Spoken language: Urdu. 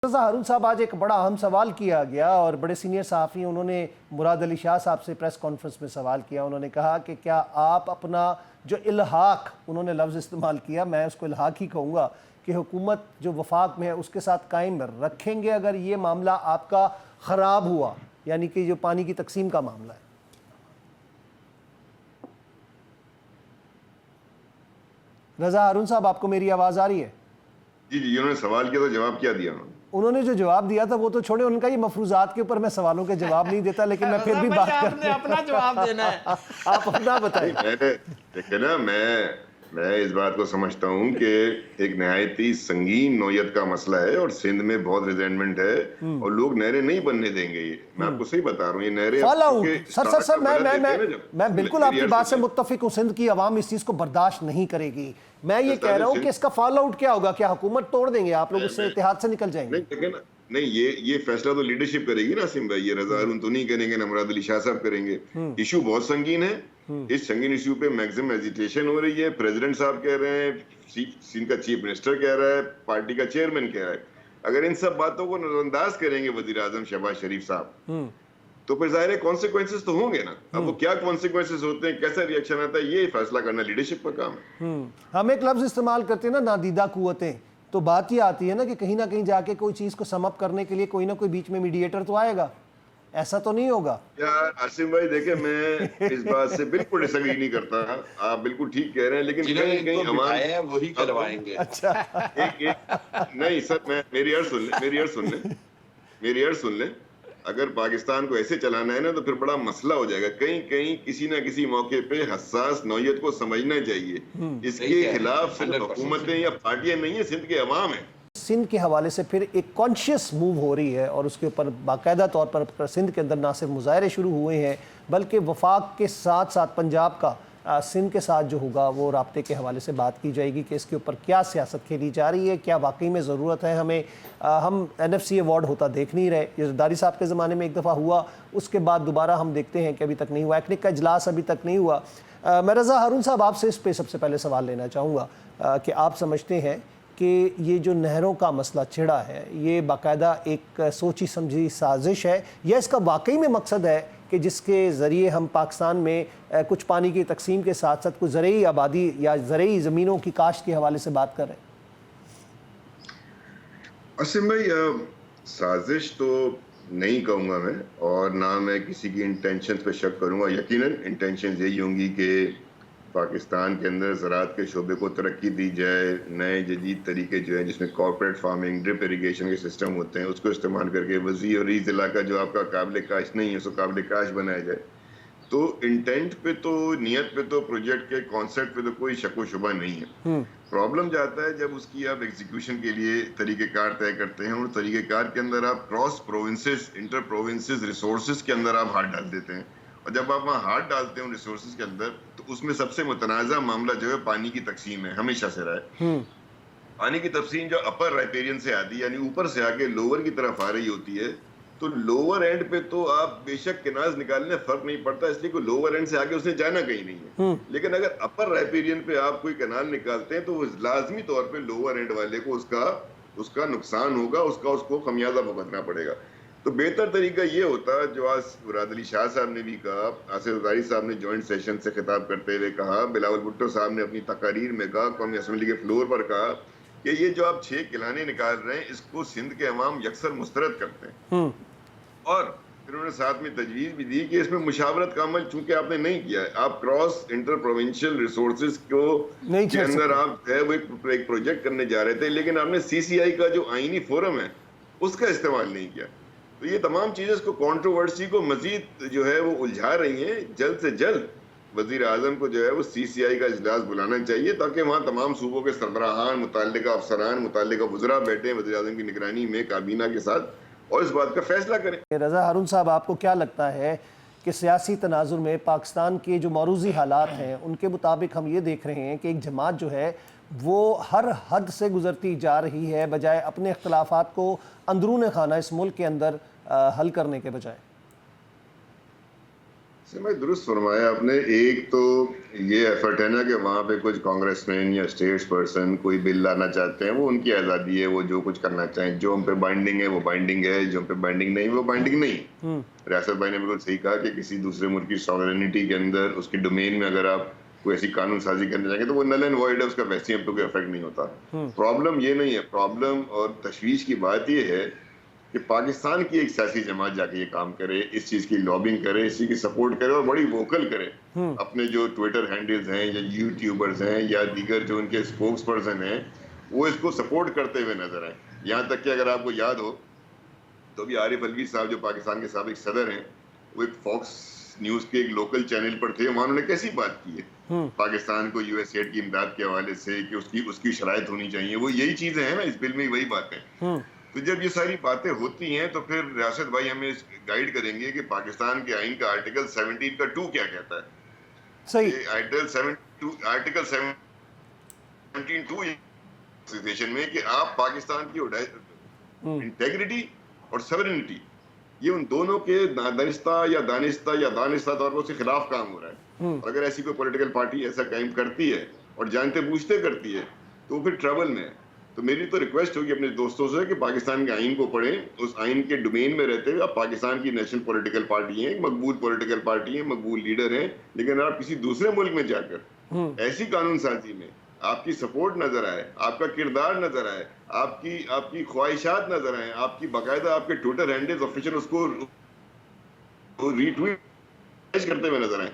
رضا ہارون صاحب، آج ایک بڑا اہم سوال کیا گیا اور بڑے سینئر صحافی انہوں نے مراد علی شاہ صاحب سے پریس کانفرنس میں سوال کیا. انہوں نے کہا کہ کیا آپ اپنا جو الحاق، انہوں نے لفظ استعمال کیا، میں اس کو الحاق ہی کہوں گا، کہ حکومت جو وفاق میں ہے اس کے ساتھ قائم رکھیں گے اگر یہ معاملہ آپ کا خراب ہوا، یعنی کہ جو پانی کی تقسیم کا معاملہ ہے؟ رضا ہارون صاحب، آپ کو میری آواز آ رہی ہے؟ جی انہوں نے سوال کیا تو جواب کیا دیا انہوں نے جو جواب دیا تھا وہ تو چھوڑے، ان کا یہ مفروضات کے اوپر میں سوالوں کے جواب نہیں دیتا، لیکن میں پھر بھی بات کرتا ہوں. اپنا جواب دینا ہے. آپ اپنا بتائیں. دیکھیں نا، میں اس بات کو سمجھتا ہوں کہ ایک نہایتی سنگین نوعیت کا مسئلہ ہے اور سندھ میں بہت ریزینٹمنٹ ہے اور لوگ نہریں نہیں بننے دیں گے. میں آپ کو صحیح بتا رہا ہوں، یہ نہریں فال آؤٹ. سر میں بالکل آپ کی بات سے متفق ہوں. سندھ کی عوام اس چیز کو برداشت نہیں کرے گی. میں یہ کہہ رہا ہوں کہ اس کا فال آؤٹ کیا ہوگا؟ کیا حکومت توڑ دیں گے آپ لوگ، اس سے اتحاد سے نکل جائیں گے؟ نہیں، یہ فیصلہ تو لیڈرشپ کرے گی نا عاصم بھائی. یہ رضا ہارون تو نہیں کریں گے، نہ مراد علی شاہ صاحب کریں گے. ایشو بہت سنگین ہے. اس سنگین ایشو پہ میگزم ایجیٹیشن ہو رہی ہے. پریزیڈنٹ صاحب کہہ رہے ہیں، سندھ کا چیف منسٹر کہہ رہا ہے، پارٹی کا چیئرمین کہہ رہا ہے. اگر ان سب باتوں کو نظر انداز کریں گے وزیر اعظم شہباز شریف صاحب، تو پھر ظاہر ہے کانسیکوینسز تو ہوں گے نا. اب وہ کیا کانسیکوینسز ہوتے ہیں، کیسا ریئیکشن آتا ہے، یہ فیصلہ کرنا لیڈرشپ کا کام ہے. ہم ایک لفظ استعمال کرتے ہیں نا، نادیدہ قوتیں. تو بات یہ آتی ہے نا کہ کہیں نہ کہیں جا کے کوئی چیز کو سم اپ کرنے کے لیے کوئی نہ کوئی بیچ میں میڈیٹر تو آئے گا. ایسا تو نہیں ہوگا یار عاصم بھائی؟ دیکھیں، میں اس بات سے بالکل ڈس ایگری نہیں کرتا. آپ بالکل ٹھک کہہ رہے ہیں، لیکن کہیں کہیں عوام وہی کروائیں گے. اچھا نہیں سر، میری عرض سن لیں. اگر پاکستان کو ایسے چلانا ہے نا تو پھر بڑا مسئلہ ہو جائے گا. کہیں کہیں کسی نہ کسی موقع پہ حساس نوعیت کو سمجھنا چاہیے. اس کے خلاف صرف حکومتیں یا پارٹیاں نہیں ہیں، سندھ کے عوام ہیں. سندھ کے حوالے سے پھر ایک کانشیس موو ہو رہی ہے اور اس کے اوپر باقاعدہ طور پر سندھ کے اندر نہ صرف مظاہرے شروع ہوئے ہیں بلکہ وفاق کے ساتھ ساتھ پنجاب کا سندھ کے ساتھ جو ہوگا وہ رابطے کے حوالے سے بات کی جائے گی کہ اس کے اوپر کیا سیاست کھیلی جا رہی ہے، کیا واقعی میں ضرورت ہے ہمیں. ہم NFC ایوارڈ ہوتا دیکھ نہیں رہے. یہ زرداری صاحب کے زمانے میں ایک دفعہ ہوا، اس کے بعد دوبارہ ہم دیکھتے ہیں کہ ابھی تک نہیں ہوا. ایکنک کا اجلاس ابھی تک نہیں ہوا. میں رضا ہارون صاحب آپ سے اس پہ سب سے پہلے سوال لینا چاہوں گا کہ آپ سمجھتے ہیں کہ یہ جو نہروں کا مسئلہ چھڑا ہے یہ باقاعدہ ایک سوچی سمجھی سازش ہے، یا اس کا واقعی میں مقصد ہے کہ جس کے ذریعے ہم پاکستان میں کچھ پانی کی تقسیم کے ساتھ ساتھ کچھ زرعی آبادی یا زرعی زمینوں کی کاشت کے حوالے سے بات کر رہے ہیں؟ عاصم بھائی، سازش تو نہیں کہوں گا میں، اور نہ میں کسی کی انٹینشن پہ شک کروں گا. یقیناً انٹینشن یہی ہوں گی کہ پاکستان کے اندر زراعت کے شعبے کو ترقی دی جائے. نئے جدید طریقے جو ہیں جس میں کارپوریٹ فارمنگ، ڈرپ اریگیشن کے سسٹم ہوتے ہیں، اس کو استعمال کر کے وسیع اور ریز علاقہ جو آپ کا قابل کاشت نہیں ہے اس کو قابل کاشت بنایا جائے. تو انٹینٹ پہ تو، نیت پہ تو، پروجیکٹ کے کانسیپٹ پہ تو کوئی شک و شبہ نہیں ہے. پرابلم جاتا ہے جب اس کی آپ ایگزیکیوشن کے لیے طریقہ کار طے کرتے ہیں اور طریقہ کار کے اندر آپ cross provinces, inter provinces resources کے اندر آپ ہاتھ ڈال دیتے ہیں. اور جب آپ وہاں ہاتھ ڈالتے ہیں ان ریسورسز کے اندر تو اس میں سب سے متنازع معاملہ جو ہے پانی کی تقسیم ہے، ہمیشہ سے رہا ہے. پانی کی تقسیم جو اپر رائپیرین سے آتی ہے، یعنی اوپر سے آ کے لوور کی طرف آ رہی ہوتی ہے، تو لوور اینڈ پہ تو آپ بے شک کناز نکالنے فرق نہیں پڑتا، اس لیے کہ لوور اینڈ سے آگے اس نے جانا کہیں نہیں ہے. لیکن اگر اپر رائپیرین پہ آپ کوئی کنال نکالتے ہیں تو وہ لازمی طور پہ لوور اینڈ والے کو اس کا نقصان ہوگا، اس کو خمیازہ بھگتنا پڑے گا. تو بہتر طریقہ یہ ہوتا جو آج مراد علی شاہ صاحب نے بھی کہا، آصف زرداری صاحب نے جوائنٹ سیشن سے خطاب کرتے ہوئے کہا، بلاول بھٹو صاحب نے اپنی تقاریر میں کہا، قومی اسمبلی کے فلور پر کہا کہ یہ جو آپ 6 کلانے نکال رہے ہیں اس کو سندھ کے عوام یکسر مسترد کرتے ہیں. اور پھر انہوں نے ساتھ میں تجویز بھی دی کہ اس میں مشاورت کا عمل چونکہ آپ نے نہیں کیا ہے، آپ کراس انٹر پروونشل ریسورسز کو کے اندر آپ وہ ایک پروجیکٹ کرنے جا رہے تھے، لیکن آپ نے CCI کا جو آئینی فورم ہے اس کا استعمال نہیں کیا. تو یہ تمام چیزیں اس کو کانٹروورسی کو مزید جو ہے وہ الجھا رہی ہیں. جلد سے جلد وزیر اعظم کو جو ہے وہ CCI کا اجلاس بلانا چاہیے تاکہ وہاں تمام صوبوں کے سربراہان، متعلقہ افسران، متعلقہ وزراء بیٹھیں وزیر اعظم کی نگرانی میں کابینہ کے ساتھ اور اس بات کا فیصلہ کریں. رضا ہارون صاحب، آپ کو کیا لگتا ہے کہ سیاسی تناظر میں پاکستان کے جو موروثی حالات ہیں ان کے مطابق ہم یہ دیکھ رہے ہیں کہ ایک جماعت جو ہے وہ ہر حد سے گزرتی جا رہی ہے بجائے اپنے اختلافات کو اندرون خانہ اس ملک کے اندر حل کرنے کے بجائے؟ میں درست فرمایا آپ نے. ایک تو یہ ایفرٹ ہے نا کہ وہاں پہ کچھ کانگریس مین یا اسٹیٹس پرسن کوئی بل لانا چاہتے ہیں, وہ ان کی آزادی ہے, وہ جو کچھ کرنا چاہیں. جو ہم پہ بائنڈنگ ہے وہ بائنڈنگ ہے, جو ہم پہ بائنڈنگ نہیں وہ بائنڈنگ نہیں. ریاست بھائی نے بالکل صحیح کہا کہ کسی دوسرے ملک کی ساورینٹی کے اندر, اس کے ڈومین میں اگر آپ کوئی ایسی قانون سازی کرنے جائیں گے تو وہ نل اینڈ وائڈ ہے, اس کا ویسے ہم پہ کوئی افیکٹ نہیں ہوتا. پرابلم یہ نہیں ہے. پرابلم اور تشویش کی بات یہ ہے کہ پاکستان کی ایک سیاسی جماعت جا کے یہ کام کرے, اس چیز کی لابنگ کرے, اس چیز کی سپورٹ کرے اور بڑی ووکل کرے. اپنے جو ٹویٹر ہینڈلز ہیں یا یوٹیوبرز ہیں یا دیگر جو ان کے اسپوکس پرسن ہیں, وہ اس کو سپورٹ کرتے ہوئے نظر آئیں. یہاں تک کہ اگر آپ کو یاد ہو تو بھی عارف الوی صاحب جو پاکستان کے سابق صدر ہیں, وہ ایک فاکس نیوز کے ایک لوکل چینل پر تھے. وہاں انہوں نے کیسی بات کی ہے پاکستان کو یو ایس ایڈ کی امداد کے حوالے سے کہ اس کی شرائط ہونی چاہیے. وہ یہی چیزیں ہیں نا اس بل میں, وہی باتیں. تو جب یہ ساری باتیں ہوتی ہیں تو پھر ریاست بھائی ہمیں گائیڈ کریں گے کہ پاکستان کے آئین کا آرٹیکل 17 کا 2 کیا کہتا ہے. صحیح. آرٹیکل 17(2) میں کہ آپ پاکستان کی انٹیگریٹی اور سورینٹی, یہ ان دونوں کے دانستہ طور پر اس کے خلاف کام ہو رہا ہے. اور اگر ایسی کوئی پولیٹیکل پارٹی ایسا کام کرتی ہے اور جانتے بوجھتے کرتی ہے تو وہ پھر ٹربل میں ہے. تو میری تو ریکویسٹ ہوگی اپنے دوستوں سے کہ پاکستان کے آئین کو پڑھیں, اس آئین کے ڈومین میں رہتے ہوئے. آپ پاکستان کی نیشنل پولیٹیکل پارٹی ہیں, مقبول پولیٹیکل پارٹی ہیں, مقبول لیڈر ہیں, لیکن آپ کسی دوسرے ملک میں جا کر ایسی قانون سازی میں آپ کی سپورٹ نظر آئے, آپ کا کردار نظر آئے, آپ کی خواہشات نظر آئیں, آپ کی باقاعدہ آپ کے ٹویٹر ہینڈلز آفیشل اس کو ری ٹویٹ کرتے ہوئے نظر آئیں,